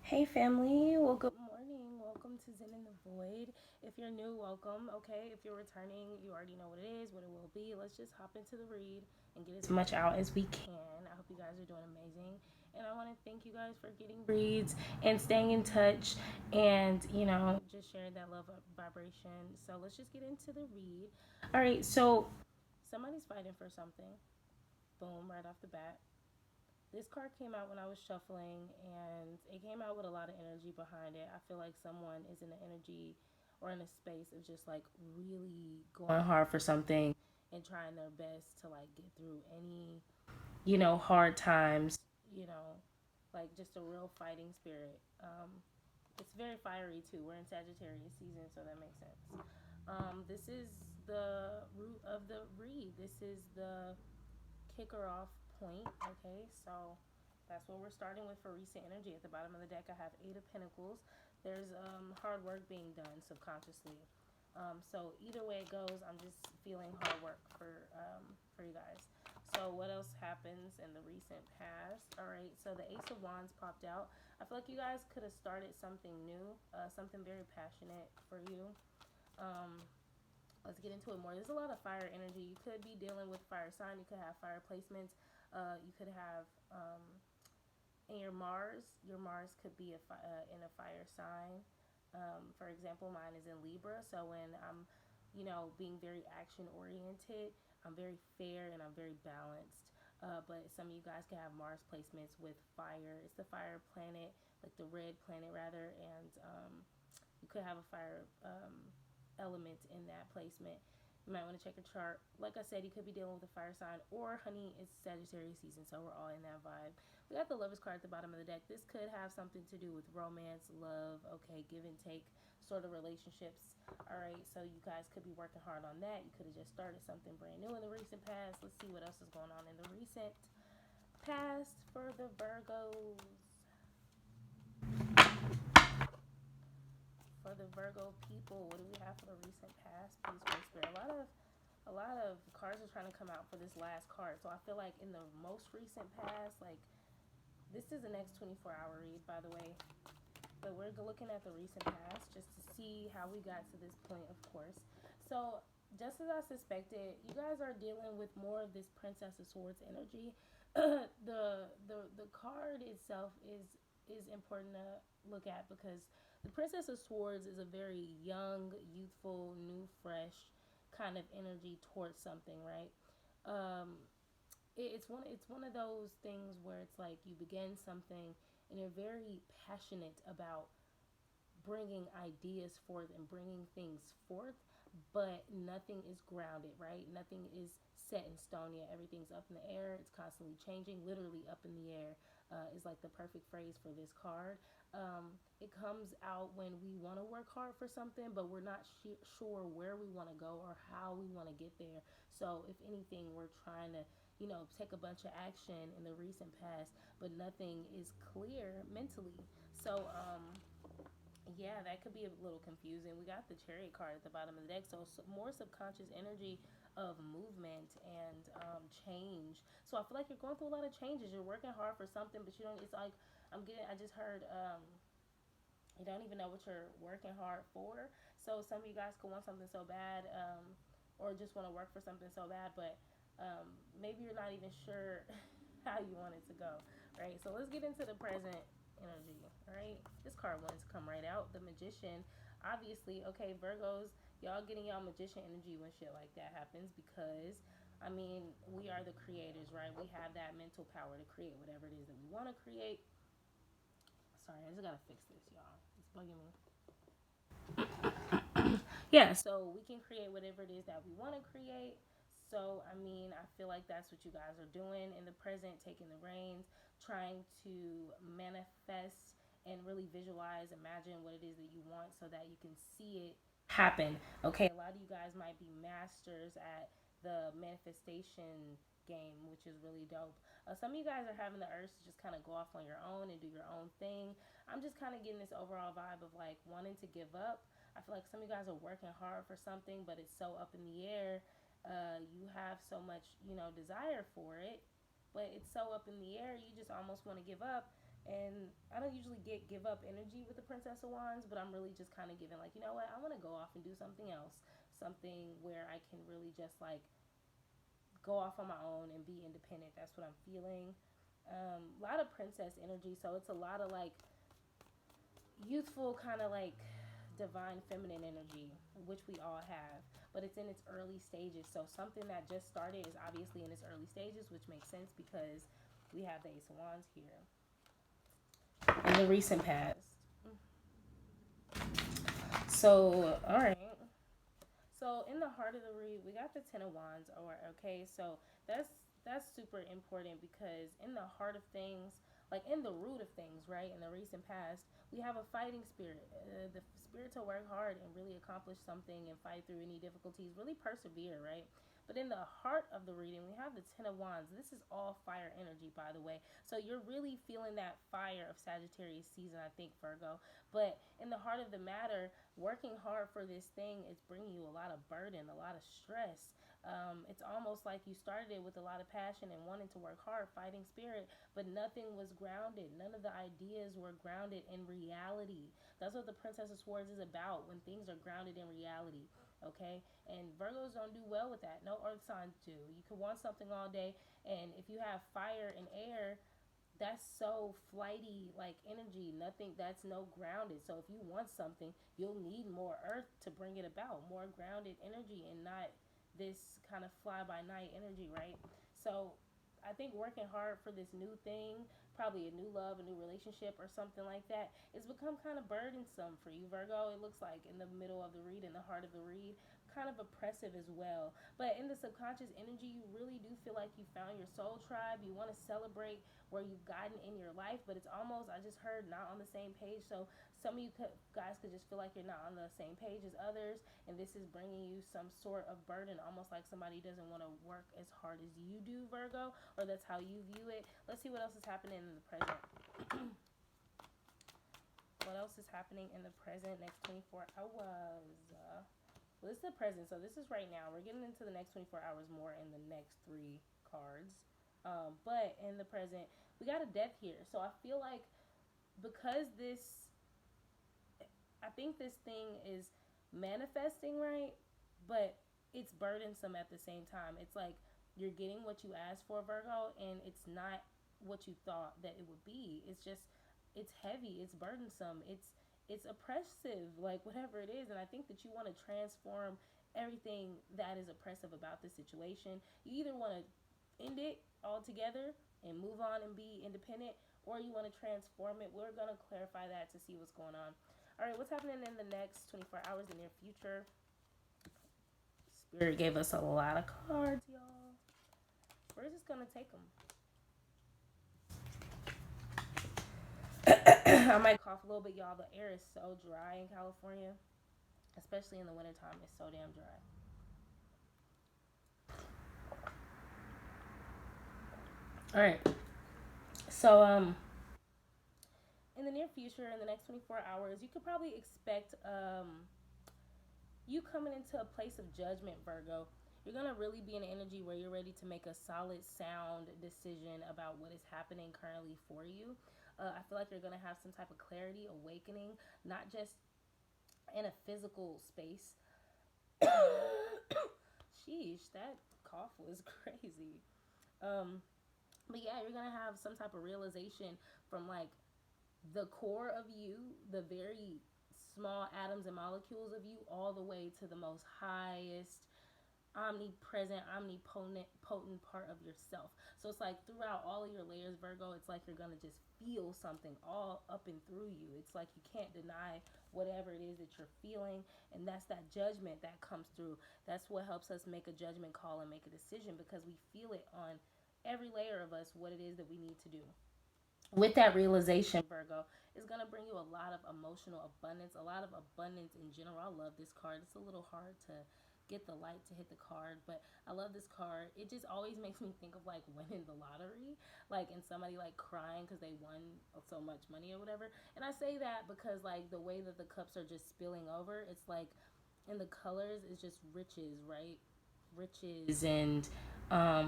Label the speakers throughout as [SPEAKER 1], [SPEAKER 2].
[SPEAKER 1] Hey family, well good morning. Welcome to Zen in the Void. If you're new, welcome. Okay, if you're returning, you already know what it is, what it will be. Let's just hop into the read and get as much out as we can. I hope you guys are doing amazing. And I want to thank you guys for getting reads and staying in touch and, just sharing that love vibration. So let's just get into the read. All right, so somebody's fighting for something. Boom, right off the bat. This card came out when I was shuffling, and it came out with a lot of energy behind it. I feel like someone is in an energy or in a space of just like really going hard for something and trying their best to like get through any, hard times, you know, like just a real fighting spirit. It's very fiery too. We're in Sagittarius season, so that makes sense. This is the root of the read. This is the kicker off point. Okay, so that's what we're starting with for recent energy. At the bottom of the deck, I have Eight of Pentacles. There's hard work being done subconsciously. So either way it goes, I'm just feeling hard work for you guys. So what else happens in the recent past? All right, so the Ace of Wands popped out. I feel like you guys could have started something new, something very passionate for you. Um, let's get into it more. There's a lot of fire energy. You could be dealing with fire sign. You could have fire placements. You could have in your Mars could be in a fire sign. For example, mine is in Libra. So when I'm, being very action oriented, I'm very fair and I'm very balanced. But some of you guys can have Mars placements with fire. It's the fire planet, like the red planet rather, and you could have a fire element in that placement. You might want to check your chart. Like I said, you could be dealing with a fire sign, or honey, it's Sagittarius season, so we're all in that vibe. We got the Lovers card at the bottom of the deck. This could have something to do with romance, love, okay, give and take sort of relationships. All right, so you guys could be working hard on that. You could have just started something brand new in the recent past. Let's see what else is going on in the recent past for the Virgos. For the Virgo people, what do we have for the recent past? Please, Holy Spirit. A lot of cards are trying to come out for this last card. So I feel like in the most recent past, like this is the next 24-hour read, by the way. But we're looking at the recent past just to see how we got to this point, of course. So just as I suspected, you guys are dealing with more of this Princess of Swords energy. The card itself is important to look at because the Princess of Swords is a very young, youthful, new, fresh kind of energy towards something, right? Um, it's one of those things where it's like you begin something and you're very passionate about bringing ideas forth and bringing things forth, but nothing is grounded, right? Nothing is set in stone yet. Everything's up in the air. It's constantly changing. Literally up in the air is like the perfect phrase for this card. It comes out when we want to work hard for something, but we're not sure where we want to go or how we want to get there. So, if anything, we're trying to, take a bunch of action in the recent past, but nothing is clear mentally. So, yeah, that could be a little confusing. We got the chariot card at the bottom of the deck, so more subconscious energy of movement and change. So I feel like you're going through a lot of changes. You're working hard for something, but you don't. It's like I just heard you don't even know what you're working hard for. So some of you guys could want something so bad, or just want to work for something so bad, but maybe you're not even sure how you want it to go, right? So let's get into the present energy, right? This card wanted to come right out. The Magician. Obviously, okay, Virgos, y'all getting y'all magician energy when shit like that happens because I mean, we are the creators, right? We have that mental power to create whatever it is that we want to create. Sorry, I just gotta fix this, y'all. It's bugging me. Yeah, so we can create whatever it is that we want to create. So, I mean, I feel like that's what you guys are doing in the present, taking the reins, trying to manifest and really visualize, imagine what it is that you want so that you can see it happen. Okay, a lot of you guys might be masters at the manifestation game, which is really dope. Some of you guys are having the urge to just kind of go off on your own and do your own thing. I'm just kind of getting this overall vibe of like wanting to give up. I feel like some of you guys are working hard for something, but it's so up in the air. You have so much, desire for it, but it's so up in the air. You just almost want to give up And I don't usually give up energy with the Princess of Wands, but I'm really just kind of giving like, you know what, I want to go off and do something else, something where I can really just like go off on my own and be independent. That's what I'm feeling. A lot of princess energy, so it's a lot of like youthful kind of like divine feminine energy, which we all have, but it's in its early stages. So something that just started is obviously in its early stages, which makes sense because we have the Ace of Wands here in the recent past. So, all right. So in the heart of the read, we got the Ten of Wands. Or okay, so that's super important because in the heart of things, like in the root of things, right? In the recent past, we have a fighting spirit, the spirit to work hard and really accomplish something and fight through any difficulties, really persevere, right? But in the heart of the reading, we have the Ten of Wands. This is all fire energy, by the way. So you're really feeling that fire of Sagittarius season, I think, Virgo. But in the heart of the matter, working hard for this thing is bringing you a lot of burden, a lot of stress. It's almost like you started it with a lot of passion and wanting to work hard, fighting spirit, but nothing was grounded. None of the ideas were grounded in reality. That's what the Princess of Swords is about, when things are grounded in reality. Okay? And Virgos don't do well with that. No earth signs do. You can want something all day, and if you have fire and air, that's so flighty like energy, nothing, that's no grounded. So if you want something, you'll need more earth to bring it about, more grounded energy, and not this kind of fly by night energy, right? So I think working hard for this new thing, probably a new love, a new relationship, or something like that, it's become kind of burdensome for you, Virgo. It looks like in the middle of the read, in the heart of the read, kind of oppressive as well. But in the subconscious energy, you really do feel like you found your soul tribe. You want to celebrate where you've gotten in your life, but it's almost, I just heard, not on the same page. So some of you guys could just feel like you're not on the same page as others, and this is bringing you some sort of burden, almost like somebody doesn't want to work as hard as you do, Virgo, or that's how you view it. Let's see what else is happening in the present. What else is happening in the present next 24 hours? Well, this is the present, so this is right now. We're getting into the next 24 hours more in the next three cards. But in the present, we got a death here. So I feel like because this, I think this thing is manifesting, right? But it's burdensome at the same time. It's like you're getting what you asked for, Virgo, and it's not what you thought that it would be. It's just, it's heavy, it's burdensome, it's oppressive, like whatever it is. And I think that you want to transform everything that is oppressive about the situation. You either want to end it altogether and move on and be independent, or you want to transform it. We're going to clarify that to see what's going on. All right, what's happening in the next 24 hours, the near future? Spirit gave us a lot of cards, y'all. We're just going to take them. I might cough a little bit, y'all. The air is so dry in California, especially in the wintertime. It's so damn dry. All right. So, in the near future, in the next 24 hours, you could probably expect you coming into a place of judgment, Virgo. You're going to really be in an energy where you're ready to make a solid, sound decision about what is happening currently for you. I feel like you're going to have some type of clarity, awakening, not just in a physical space. Sheesh, that cough was crazy. But yeah, you're going to have some type of realization from like the core of you, the very small atoms and molecules of you, all the way to the most highest omnipresent, omnipotent potent part of yourself. So it's like throughout all of your layers, Virgo, it's like you're gonna just feel something all up and through you. It's like you can't deny whatever it is that you're feeling, and that's that judgment that comes through. That's what helps us make a judgment call and make a decision, because we feel it on every layer of us what it is that we need to do. With that realization, Virgo, is going to bring you a lot of emotional abundance, a lot of abundance in general. I love this card. It's a little hard to get the light to hit the card, but I love this card. It just always makes me think of like winning the lottery, like, and somebody like crying because they won so much money or whatever. And I say that because like the way that the cups are just spilling over, it's like, and the colors is just riches, right? Riches. And I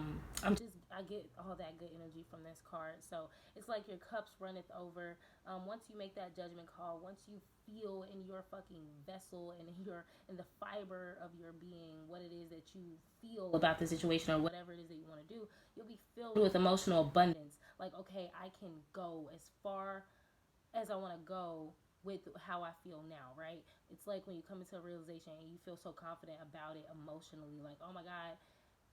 [SPEAKER 1] I get all that good energy from this card. So it's like your cups runneth over. Once you make that judgment call, once you feel in your fucking vessel and in the fiber of your being what it is that you feel about the situation or whatever it is that you want to do, you'll be filled with emotional abundance. Like, okay, I can go as far as I want to go with how I feel now, right? It's like when you come into a realization and you feel so confident about it emotionally, like, oh my God,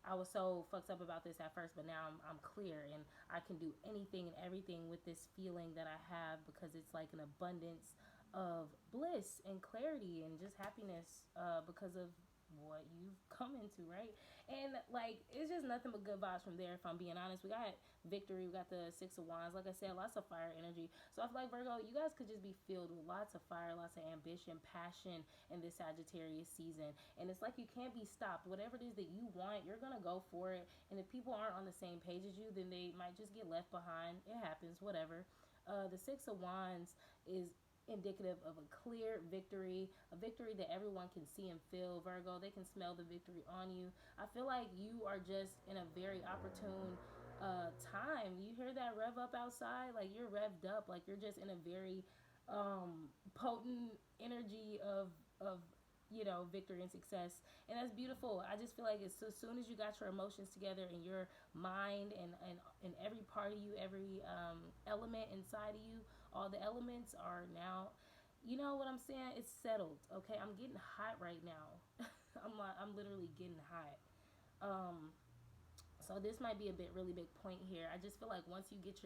[SPEAKER 1] I was so fucked up about this at first, but now I'm clear and I can do anything and everything with this feeling that I have because it's like an abundance of bliss and clarity and just happiness because of what you've come into, right? And like it's just nothing but good vibes from there. If I'm being honest, we got victory, we got the Six of Wands. Like I said, lots of fire energy. So I feel like Virgo, you guys could just be filled with lots of fire, lots of ambition, passion in this Sagittarius season. And it's like you can't be stopped. Whatever it is that you want, you're gonna go for it. And if people aren't on the same page as you, then they might just get left behind. It happens, whatever. The Six of Wands is indicative of a clear victory, a victory that everyone can see and feel. Virgo, they can smell the victory on you. I feel like you are just in a very opportune time. You hear that rev up outside? Like you're revved up. Like you're just in a very potent energy of victory and success, and that's beautiful. I just feel like as soon as you got your emotions together and your mind and every part of you, every element inside of you, all the elements are now, you know what I'm saying, it's settled. Okay, I'm getting hot right now. I'm literally getting hot. So this might be a really big point here. I just feel like once you get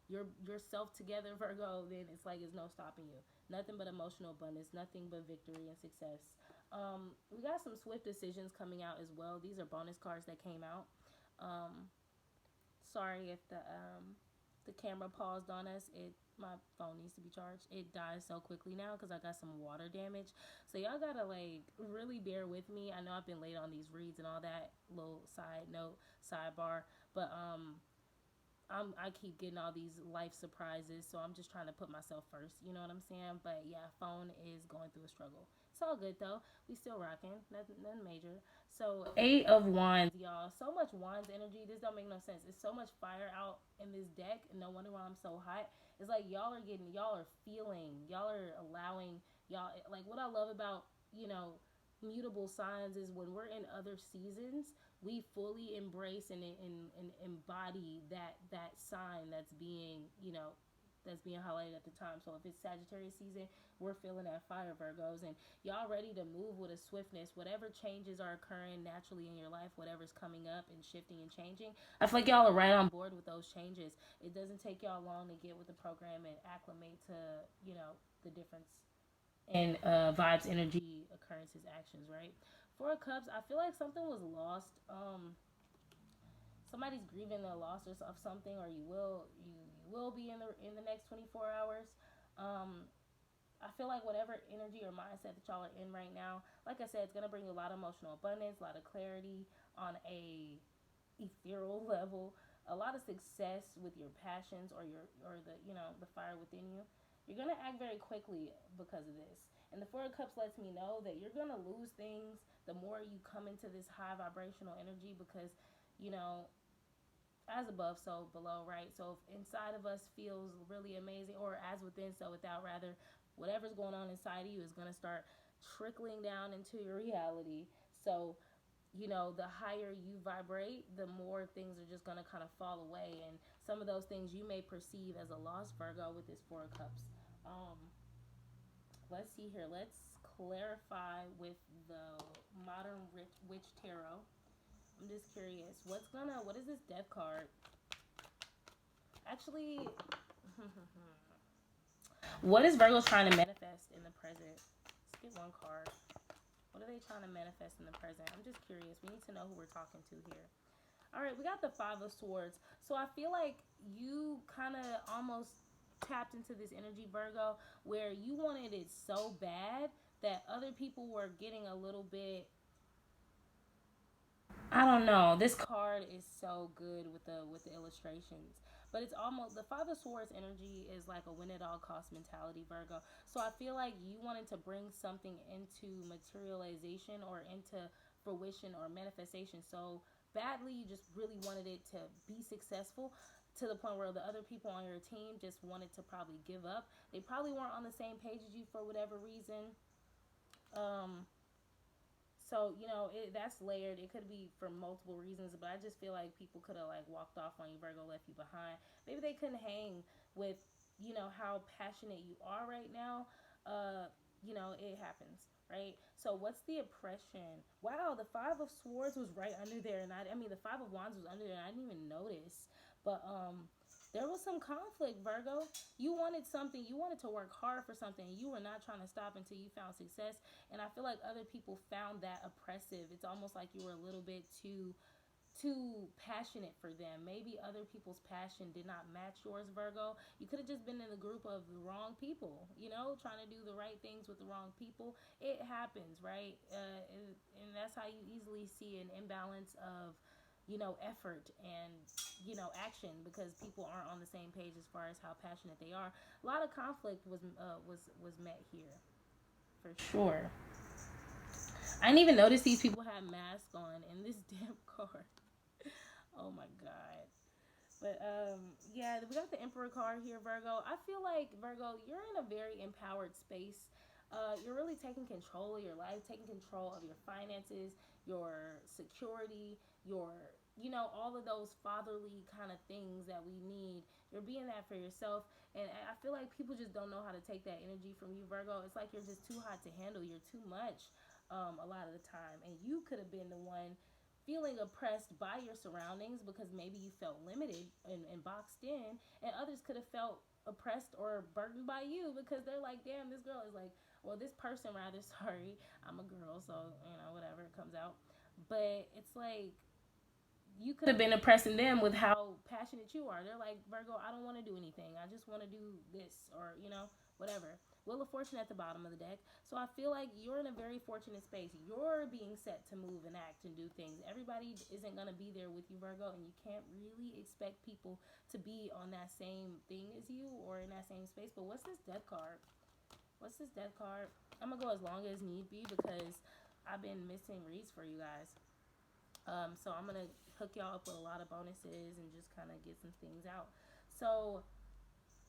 [SPEAKER 1] yourself together, Virgo, then it's like it's no stopping you. Nothing but emotional abundance, nothing but victory and success. We got some swift decisions coming out as well. These are bonus cards that came out. Sorry if the camera paused on us. My phone needs to be charged. It dies so quickly now because I got some water damage. So y'all gotta like really bear with me. I know I've been late on these reads and all that. Little side note, sidebar, but I keep getting all these life surprises, so I'm just trying to put myself first. You know what I'm saying? But yeah, phone is going through a struggle. It's all good though. We still rocking. Nothing major. So 8 of Wands, y'all. So much Wands energy. This don't make no sense. It's so much fire out in this deck. No wonder why I'm so hot. It's like y'all are feeling, y'all are allowing, y'all like what I love about mutable signs is when we're in other seasons, we fully embrace and embody that sign that's being highlighted at the time. So if it's Sagittarius season, we're feeling that fire, Virgos, and y'all ready to move with a swiftness. Whatever changes are occurring naturally in your life, whatever's coming up and shifting and changing, I feel like y'all are right on board with those changes. It doesn't take y'all long to get with the program and acclimate to the difference and vibes, energy, occurrences, actions, right? Four of Cups, I feel like something was lost. Somebody's grieving the loss of something, or you will be in the next 24 hours. I feel like whatever energy or mindset that y'all are in right now, like I said, it's gonna bring you a lot of emotional abundance, a lot of clarity on a ethereal level, a lot of success with your passions or the fire within you. You're gonna act very quickly because of this. And the Four of Cups lets me know that you're gonna lose things the more you come into this high vibrational energy because, you know, as above, so below, right? So if inside of us feels really amazing, or as within, so without, rather, whatever's going on inside of you is gonna start trickling down into your reality. So the higher you vibrate, the more things are just going to kind of fall away. And some of those things you may perceive as a loss, Virgo, with this Four of Cups. Let's see here. Let's clarify with the Modern Witch Tarot. I'm just curious. What is this Death card? Actually, what is Virgo trying to manifest in the present? Let's get one card. What are they trying to manifest in the present? I'm just curious. We need to know who we're talking to here. All right, we got the Five of Swords. So I feel like you kind of almost tapped into this energy, Virgo, where you wanted it so bad that other people were getting a little bit, I don't know. This card is so good with the illustrations. But it's almost, the Five of Swords energy is like a win at all cost mentality, Virgo. So I feel like you wanted to bring something into materialization or into fruition or manifestation so badly. You just really wanted it to be successful to the point where the other people on your team just wanted to probably give up. They probably weren't on the same page as you for whatever reason. Um, so that's layered. It could be for multiple reasons, but I just feel like people could have like walked off on you, Virgo, left you behind. Maybe they couldn't hang with how passionate you are right now. It happens, right? So what's the oppression? Wow, the Five of Swords was right under there, and I mean the Five of Wands was under there, and I didn't even notice. But there was some conflict, Virgo. You wanted something. You wanted to work hard for something. You were not trying to stop until you found success. And I feel like other people found that oppressive. It's almost like you were a little bit too passionate for them. Maybe other people's passion did not match yours, Virgo. You could have just been in a group of the wrong people, trying to do the right things with the wrong people. It happens, right? And that's how you easily see an imbalance of effort and action, because people aren't on the same page as far as how passionate they are. A lot of conflict was met here for sure. I didn't even notice these people had masks on in this damn card. Oh my god. But yeah, we got the Emperor card here, Virgo. I feel like, Virgo, you're in a very empowered space. You're really taking control of your life, taking control of your finances, your security, your all of those fatherly kind of things that we need. You're being that for yourself, and I feel like people just don't know how to take that energy from you, Virgo. It's like you're just too hot to handle. You're too much a lot of the time, and you could have been the one feeling oppressed by your surroundings because maybe you felt limited and boxed in, and others could have felt oppressed or burdened by you because they're like, damn, this girl is like, well, this person rather, sorry, I'm a girl, so whatever it comes out. But it's like you could have been oppressing them with how passionate you are. They're like, Virgo, I don't want to do anything. I just want to do this, or whatever. Wheel of Fortune at the bottom of the deck. So I feel like you're in a very fortunate space. You're being set to move and act and do things. Everybody isn't going to be there with you, Virgo, and you can't really expect people to be on that same thing as you or in that same space. But what's this Death card? What's this Death card? I'm going to go as long as need be because I've been missing reads for you guys. So I'm going to hook y'all up with a lot of bonuses and just kind of get some things out. So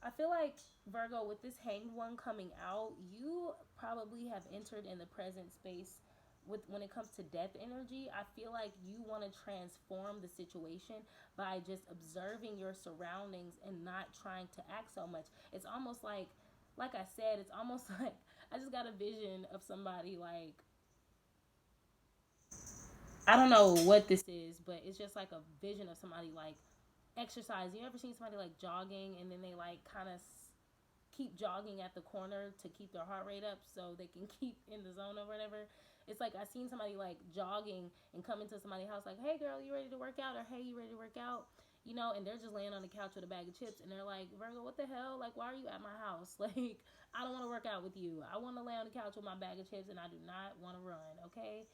[SPEAKER 1] I feel like, Virgo, with this Hanged One coming out, you probably have entered in the present space with when it comes to death energy. I feel like you want to transform the situation by just observing your surroundings and not trying to act so much. It's almost like I said, it's almost like I just got a vision of somebody like, I don't know what this is, but it's just like a vision of somebody like exercise. You ever seen somebody like jogging and then they like kind of keep jogging at the corner to keep their heart rate up so they can keep in the zone or whatever? It's like I seen somebody like jogging and come into somebody's house like, hey girl, you ready to work out? Or hey, you ready to work out? And they're just laying on the couch with a bag of chips and they're like, Virgo, what the hell? Like, why are you at my house? Like, I don't want to work out with you. I want to lay on the couch with my bag of chips and I do not want to run, okay?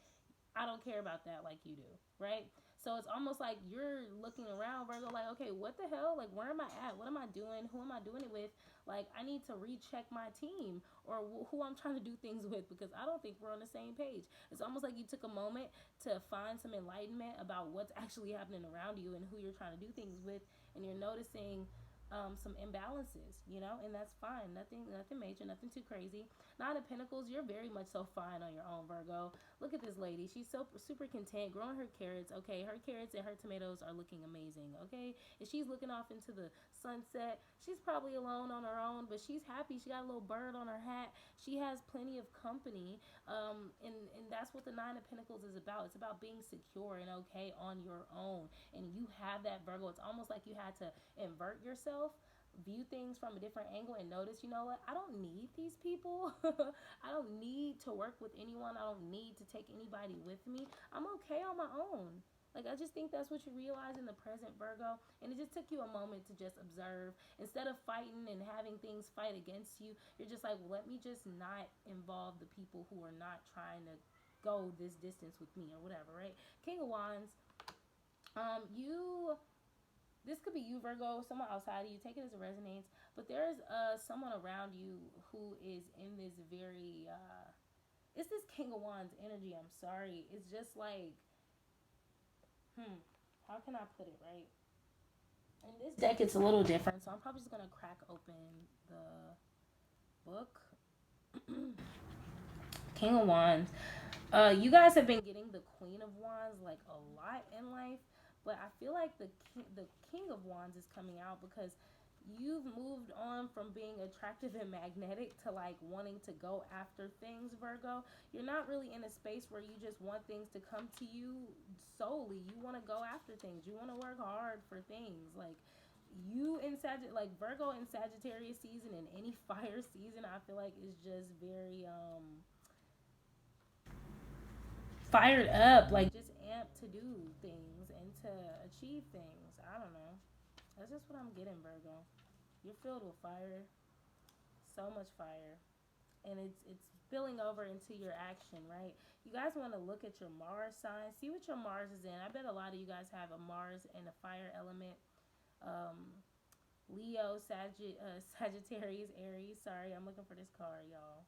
[SPEAKER 1] I don't care about that like you do, right? So it's almost like you're looking around, Virgo, like, okay, what the hell? Like, where am I at? What am I doing? Who am I doing it with? Like, I need to recheck my team or who I'm trying to do things with because I don't think we're on the same page. It's almost like you took a moment to find some enlightenment about what's actually happening around you and who you're trying to do things with, and you're noticing some imbalances, and that's fine. Nothing major, nothing too crazy. Nine of Pentacles, you're very much so fine on your own, Virgo. Look at this lady. She's so super content, growing her carrots. Okay, her carrots and her tomatoes are looking amazing. Okay, and she's looking off into the sunset. She's probably alone on her own, but she's happy. She got a little bird on her hat. She has plenty of company. And that's what the Nine of Pentacles is about. It's about being secure and okay on your own. And you have that, Virgo. It's almost like you had to invert yourself, view things from a different angle, and notice, you know what, I don't need these people. I don't need to work with anyone. I don't need to take anybody with me. I'm okay on my own. Like, I just think that's what you realize in the present, Virgo. And it just took you a moment to just observe. Instead of fighting and having things fight against you, you're just like, well, let me just not involve the people who are not trying to go this distance with me or whatever, right? King of Wands. You This could be you, Virgo, someone outside of you. Take it as a resonance. But there's someone around you who is in this very it's this King of Wands energy. I'm sorry. It's just like How can I put it right? In this deck, it's a little different, so I'm probably just gonna crack open the book. King of Wands. You guys have been getting the Queen of Wands like a lot in life, but I feel like the King of Wands is coming out because you've moved on from being attractive and magnetic to like wanting to go after things, Virgo. You're not really in a space where you just want things to come to you solely. You want to go after things. You want to work hard for things. Like you in like Virgo in Sagittarius season and any fire season, I feel like is just very fired up, like just amped to do things and to achieve things. I don't know. That's just what I'm getting, Virgo. You're filled with fire, so much fire, and it's spilling over into your action, right? You guys want to look at your Mars sign, see what your Mars is in. I bet a lot of you guys have a Mars and a fire element. Um, Leo, Sagittarius, Aries. Sorry, I'm looking for this card, y'all.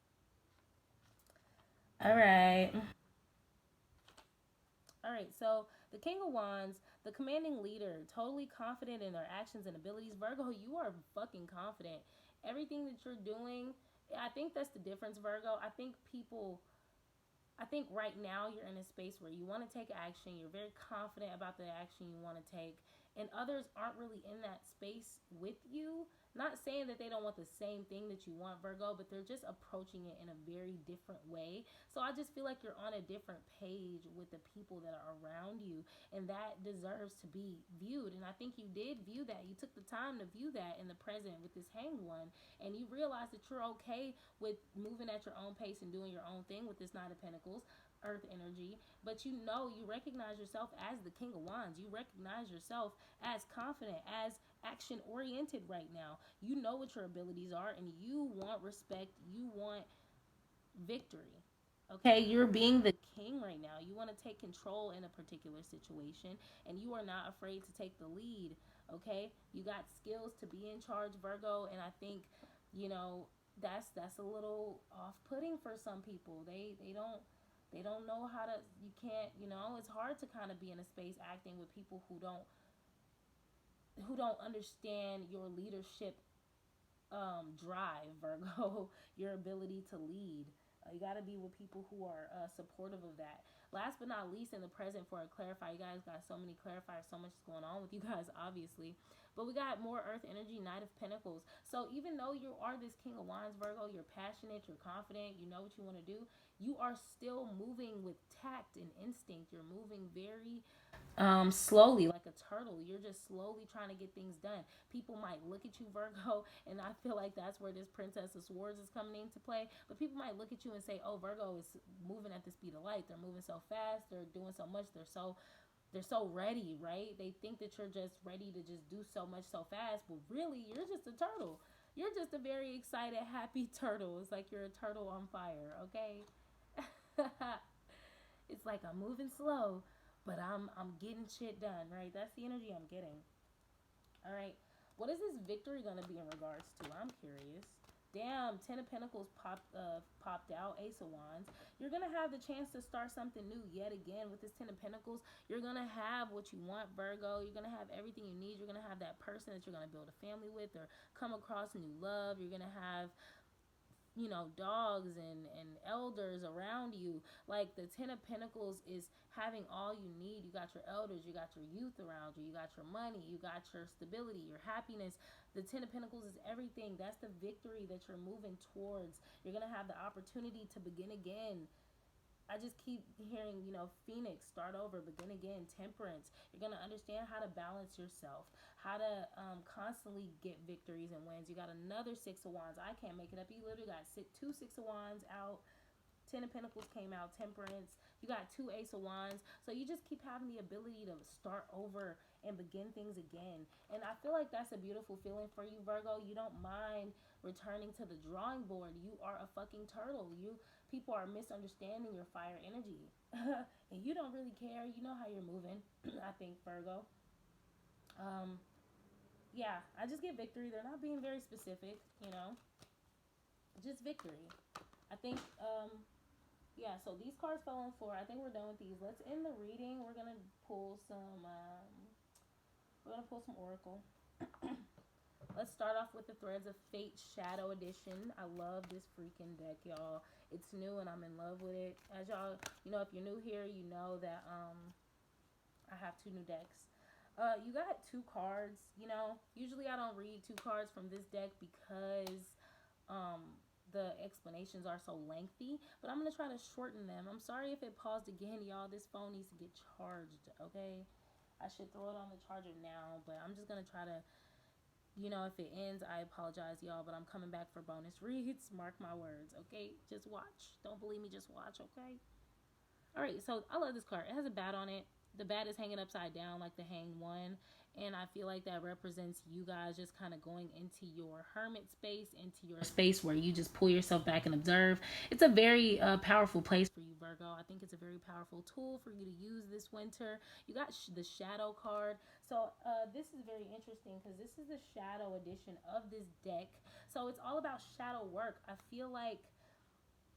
[SPEAKER 1] All right. All right, so the King of Wands, the commanding leader, totally confident in their actions and abilities. Virgo, you are fucking confident. Everything that you're doing, I think that's the difference, Virgo. I think right now you're in a space where you want to take action. You're very confident about the action you want to take. And others aren't really in that space with you. Not saying that they don't want the same thing that you want, Virgo, but they're just approaching it in a very different way. So I just feel like you're on a different page with the people that are around you. And that deserves to be viewed. And I think you did view that. You took the time to view that in the present with this hanged one. And you realize that you're okay with moving at your own pace and doing your own thing with this Nine of Pentacles, Earth energy. But you know, you recognize yourself as the King of Wands. You recognize yourself as confident, as action oriented right now. You know what your abilities are, and you want respect. You want victory. Okay, you're being the king right now. You want to take control in a particular situation, and you are not afraid to take the lead. Okay, you got skills to be in charge, Virgo, and I think, you know, that's a little off-putting for some people. They don't know how to. You can't. You know, it's hard to kind of be in a space acting with people who don't understand your leadership drive, Virgo, your ability to lead. You got to be with people who are supportive of that. Last but not least, in the present, for a clarifier, you guys got so many clarifiers, so much is going on with you guys, obviously. But we got more Earth energy, Knight of Pentacles. So even though you are this King of Wands, Virgo, you're passionate, you're confident, you know what you want to do, you are still moving with tact and instinct. You're moving very slowly like a turtle. You're just slowly trying to get things done. People might look at you, Virgo, and I feel like that's where this Princess of Swords is coming into play. But people might look at you and say, oh, Virgo is moving at the speed of light. They're moving so fast, they're doing so much, they're so ready, right? They think that you're just ready to just do so much so fast, but really you're just a turtle. You're just a very excited, happy turtle. It's like you're a turtle on fire, okay? It's like I'm moving slow, but I'm getting shit done, right? That's the energy I'm getting. All right. What is this victory gonna be in regards to? I'm curious. Damn, Ten of Pentacles popped out, Ace of Wands. You're gonna have the chance to start something new yet again with this Ten of Pentacles. You're gonna have what you want, Virgo. You're gonna have everything you need. You're gonna have that person that you're gonna build a family with or come across new love. You're gonna have, dogs and elders around you. Like the Ten of Pentacles is having all you need. You got your elders, you got your youth around you, you got your money, you got your stability, your happiness. The Ten of Pentacles is everything. That's the victory that you're moving towards. You're going to have the opportunity to begin again. I just keep hearing, Phoenix, start over, begin again, temperance. You're going to understand how to balance yourself, how to constantly get victories and wins. You got another Six of Wands. I can't make it up. You literally got two Six of Wands out. Ten of Pentacles came out, temperance. You got two Ace of Wands. So you just keep having the ability to start over and begin things again. And I feel like that's a beautiful feeling for you, Virgo. You don't mind returning to the drawing board. You are a fucking turtle. People are misunderstanding your fire energy. And you don't really care. You know how you're moving, I think, Virgo. Um, yeah, I just get victory. They're not being very specific. Just victory. I think, so these cards fell on 4. I think we're done with these. Let's end the reading. We're going to pull some We're gonna pull some oracle. Let's start off with the Threads of Fate Shadow Edition. I love this freaking deck, y'all. It's new and I'm in love with it. As y'all, if you're new here, you know that I have two new decks. You got two cards. Usually I don't read two cards from this deck because the explanations are so lengthy, but I'm gonna try to shorten them. I'm sorry if it paused again, y'all. This phone needs to get charged, okay? I should throw it on the charger now, but I'm just gonna try to, if it ends, I apologize, y'all, but I'm coming back for bonus reads. Mark my words, okay? Just watch. Don't believe me, just watch, okay? All right, so I love this card. It has a bat on it. The bat is hanging upside down like the hanged one. And I feel like that represents you guys just kind of going into your hermit space, into your space where you just pull yourself back and observe. It's a very powerful place for you, Virgo. I think it's a very powerful tool for you to use this winter. You got the shadow card. So this is very interesting because this is the shadow edition of this deck. So it's all about shadow work. I feel like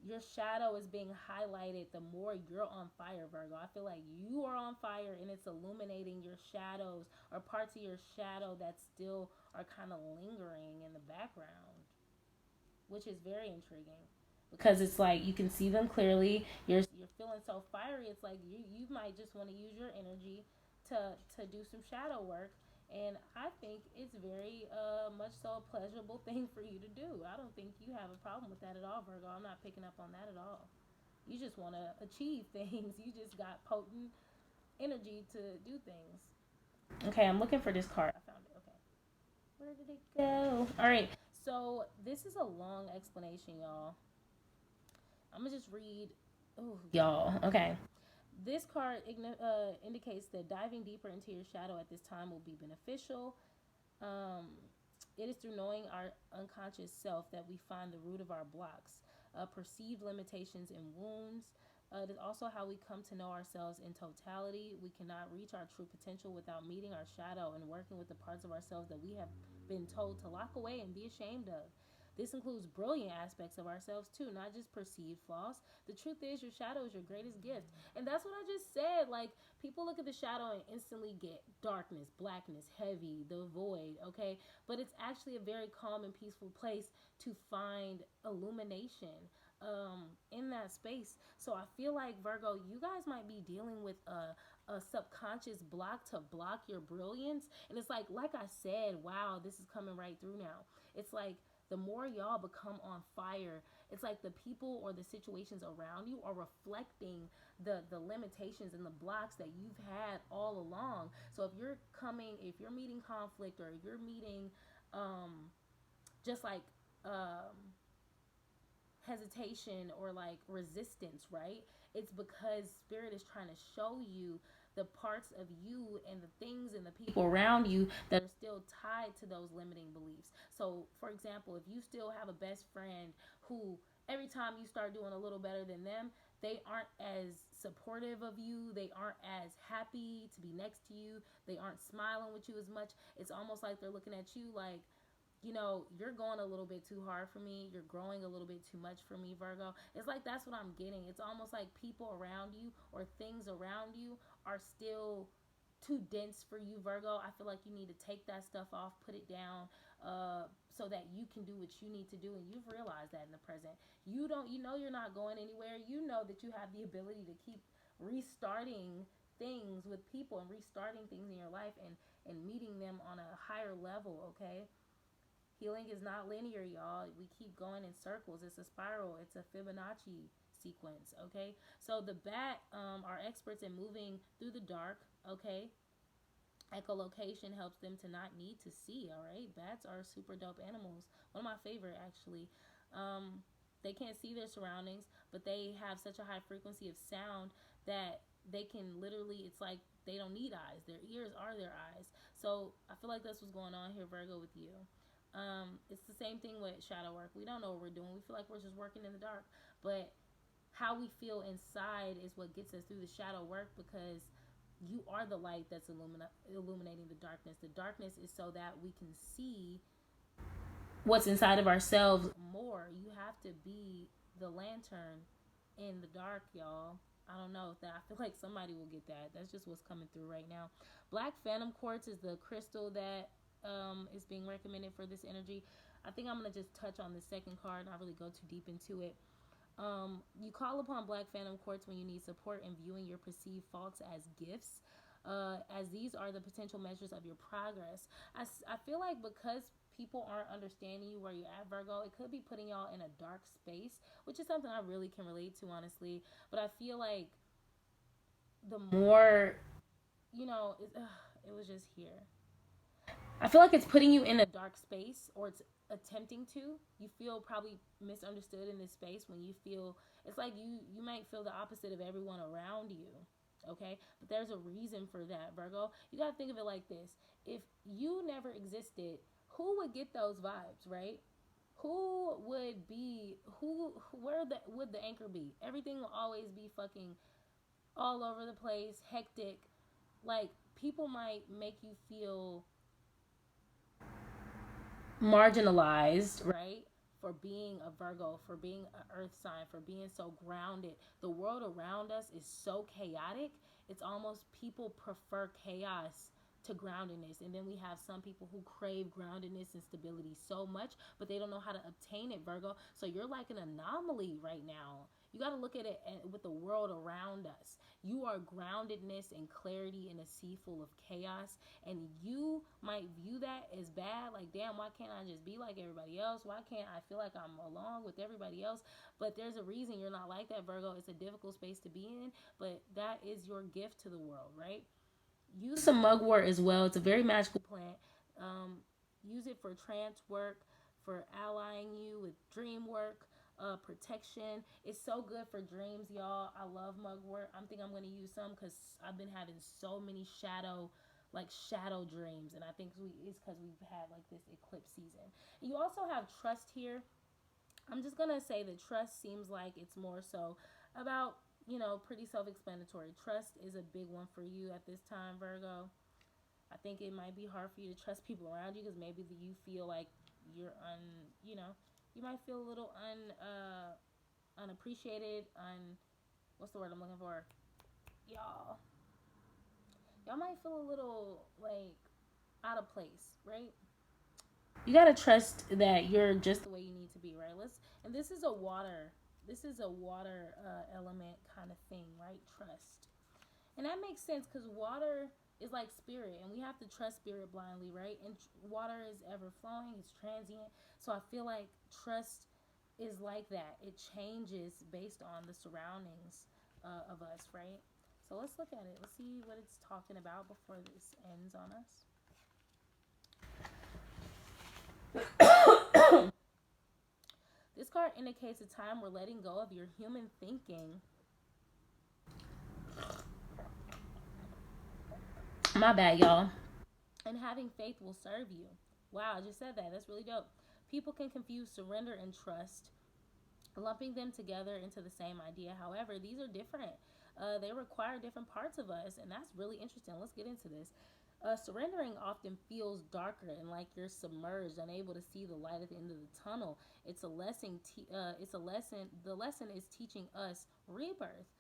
[SPEAKER 1] your shadow is being highlighted the more you're on fire, Virgo. I feel like you are on fire and it's illuminating your shadows or parts of your shadow that still are kind of lingering in the background, which is very intriguing because it's like you can see them clearly. You're feeling so fiery. It's like you might just want to use your energy to do some shadow work. And I think it's very much so a pleasurable thing for you to do. I don't think you have a problem with that at all, Virgo. I'm not picking up on that at all. You just want to achieve things. You just got potent energy to do things. Okay, I'm looking for this card. I found it. Okay. Where did it go? All right. So this is a long explanation, y'all. I'm gonna just read. Oh, y'all. Okay. This card indicates that diving deeper into your shadow at this time will be beneficial. Um, it is through knowing our unconscious self that we find the root of our blocks, perceived limitations, and wounds. It is also how we come to know ourselves in totality. We cannot reach our true potential without meeting our shadow and working with the parts of ourselves that we have been told to lock away and be ashamed of. This includes brilliant aspects of ourselves too, not just perceived flaws. The truth is, your shadow is your greatest gift. And that's what I just said. Like, people look at the shadow and instantly get darkness, blackness, heavy, the void, okay? But it's actually a very calm and peaceful place to find illumination in that space. So I feel like, Virgo, you guys might be dealing with a subconscious block to block your brilliance. And it's like I said, wow, this is coming right through now. It's like the more y'all become on fire, it's like the people or the situations around you are reflecting the limitations and the blocks that you've had all along. So if you're meeting conflict or you're meeting just like hesitation or like resistance, right? It's because spirit is trying to show you the parts of you and the things and the people around you that are still tied to those limiting beliefs. So, for example, if you still have a best friend who every time you start doing a little better than them, they aren't as supportive of you, they aren't as happy to be next to you, they aren't smiling with you as much. It's almost like they're looking at you like, you're going a little bit too hard for me. You're growing a little bit too much for me, Virgo. It's like that's what I'm getting. It's almost like people around you or things around you are still too dense for you, Virgo. I feel like you need to take that stuff off, put it down, so that you can do what you need to do. And you've realized that in the present. You're not going anywhere. You know that you have the ability to keep restarting things with people and restarting things in your life and meeting them on a higher level, okay? Healing is not linear, y'all. We keep going in circles. It's a spiral. It's a Fibonacci sequence, okay? So the bat are experts in moving through the dark, okay? Echolocation helps them to not need to see, all right? Bats are super dope animals. One of my favorite, actually. They can't see their surroundings, but they have such a high frequency of sound that they can literally, it's like they don't need eyes. Their ears are their eyes. So I feel like that's what's going on here, Virgo, with you. It's the same thing with shadow work. We don't know what we're doing. We feel like we're just working in the dark. But how we feel inside is what gets us through the shadow work, because you are the light that's illuminating the darkness. The darkness is so that we can see what's inside of ourselves more. You have to be the lantern in the dark, y'all. I don't know if that. I feel like somebody will get that. That's just what's coming through right now. Black Phantom Quartz is the crystal that is being recommended for this energy. I think I'm gonna just touch on the second card, not really go too deep into it. You call upon Black Phantom Quartz when you need support in viewing your perceived faults as gifts, as these are the potential measures of your progress. I feel like because people aren't understanding you where you're at, Virgo, it could be putting y'all in a dark space, which is something I really can relate to, honestly. But I feel like the more, it was just here. I feel like it's putting you in a dark space, or it's attempting to. You feel probably misunderstood in this space when you feel it's like you might feel the opposite of everyone around you. Okay, but there's a reason for that, Virgo. You got to think of it like this: if you never existed, who would get those vibes, right? Who would be who? Where the would the anchor be? Everything will always be fucking all over the place, hectic. Like, people might make you feel marginalized, right? For being a Virgo, for being an earth sign, for being so grounded. The world around us is so chaotic. It's almost people prefer chaos to groundedness. And then we have some people who crave groundedness and stability so much, but they don't know how to obtain it, Virgo. So you're like an anomaly right now. You got to look at it with the world around us. You are groundedness and clarity in a sea full of chaos, and you might view that as bad. Like, damn, why can't I just be like everybody else? Why can't I feel like I'm along with everybody else? But there's a reason you're not like that, Virgo. It's a difficult space to be in, but that is your gift to the world, right? Use some mugwort as well. It's a very magical plant. Use it for trance work, for allying you with dream work, protection. It's so good for dreams, y'all. I love mugwort. I think I'm gonna use some because I've been having so many shadow dreams, and I think it's because we've had like this eclipse season. You also have trust here. I'm just gonna say that trust seems like it's more so about, pretty self-explanatory. Trust is a big one for you at this time, Virgo. I think it might be hard for you to trust people around you because maybe you feel like you're you might feel a little unappreciated, what's the word I'm looking for? Y'all, y'all might feel a little like out of place, right? You gotta trust that you're just the way you need to be, right? And this is a water, element kind of thing, right? Trust. And that makes sense because water is like spirit, and we have to trust spirit blindly, right? And water is ever flowing, it's transient. So I feel like trust is like that. It changes based on the surroundings of us, right? So let's look at it. Let's see what it's talking about before this ends on us. This card indicates a time where letting go of your human thinking. My bad, y'all. And having faith will serve you. Wow, I just said that. That's really dope. People can confuse surrender and trust, lumping them together into the same idea. However, these are different. They require different parts of us, and that's really interesting. Let's get into this. Surrendering often feels darker and like you're submerged, unable to see the light at the end of the tunnel. It's a lesson. It's a lesson. The lesson is teaching us rebirth.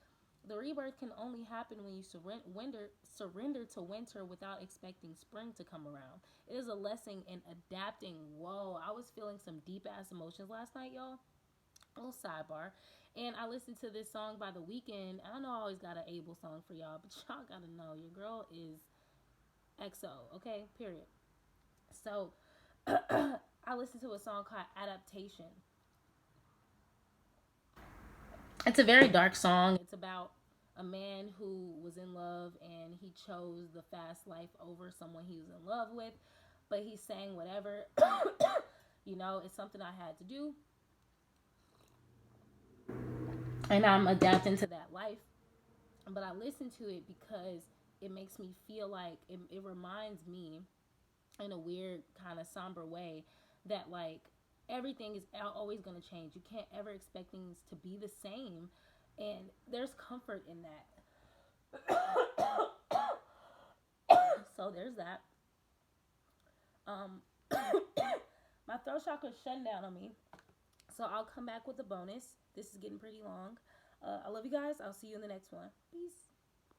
[SPEAKER 1] The rebirth can only happen when you surrender to winter without expecting spring to come around. It is a lesson in adapting. Whoa, I was feeling some deep ass emotions last night, y'all. A little sidebar. And I listened to this song by The Weeknd. I know I always got an Abel song for y'all, but y'all gotta know your girl is XO, okay? Period. So I listened to a song called Adaptation. It's a very dark song. It's about a man who was in love and he chose the fast life over someone he was in love with, but he sang whatever. It's something I had to do, and I'm adapting to that life. But I listen to it because it makes me feel like it reminds me in a weird kind of somber way that, like, everything is always going to change. You can't ever expect things to be the same, and there's comfort in that. So there's that. um my throat chakra is shutting down on me, so I'll come back with a bonus. This is getting pretty long. I love you guys. I'll see you in the next one. Peace.